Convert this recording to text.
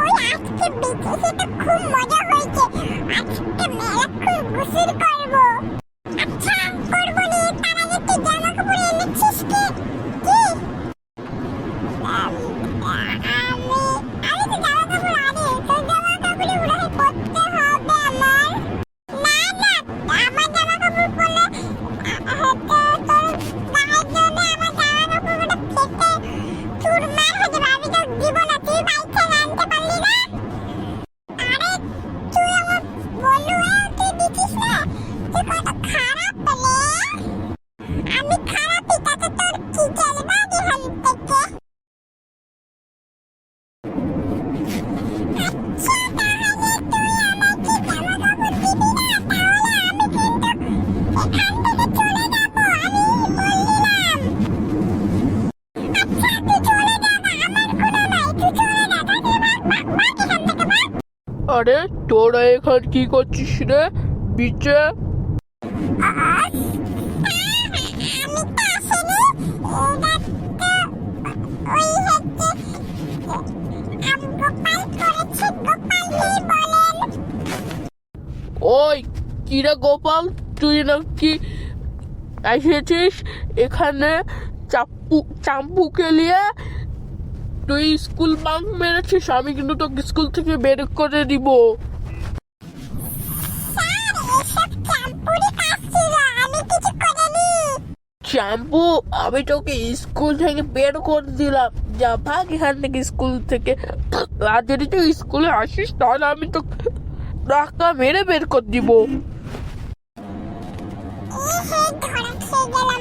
ওই আজকে বিকেলে তো খুব মজা হয়েছে, আজকে মেলাক্ষণ গোসল করবো। আচ্ছা করবো নি, তার আগে তুই জামা কাপড় এনেছিস কি? আমি তো জামা কাপড় আনি, তোর জামা কাপড় মনে হয় পরতে হবে আমার। না না, আমার জামা কাপড় পরলে তোর গায়ের জন্য আমার জামা কাপড়গুলো ফেটে চুরমার হয়ে যাবে। আমি তো দিব না, তুই বাইক থেকে আনতে পারলি না। আরে তুই আমার বন্ধু হয়ে তুই দিছিস না, তুই কত খারাপ পেলে। আমি খারাপই, তাতে তোর কি চলবে এখান থেকে? আচ্ছা তাহলে তুই আমাকে জামা কাপড় দিবি না, তাহলে আমি কিন্তু এখান থেকে চলে যাবো, আমি বললাম। আচ্ছা তুই চলে যা না, আমার কোনো নাই, তুই চলে যা, তাহলে ভাগ এখান থেকে ভাগ। আরে তোরা এখানে কি করছিস রে পিছে? আমি তো আসিনি, এটা তো ওই হচ্ছে গোপাল করেছে, গোপালই বলেন। ওই কিরে গোপাল, তুই নাকি এসেছিস এখানে চাম্পুকে নিয়ে? তুই স্কুল বাঙ্ক মেরেছিস, আমি কিন্তু তোকে স্কুল থেকে বের করে দিব। স্যার এসব চাম্পুরি কাজ ছিল, আমি কিছু করিনি। চাম্পু, আমি তোকে স্কুল থেকে বের করে দিলাম, যা ভাগ এখান থেকে স্কুল থেকে। আর যদি তুই স্কুলে আসিস তাহলে আমি তো টাকা মেরে বের করে দিব। ধরা খেয়ে গেলাম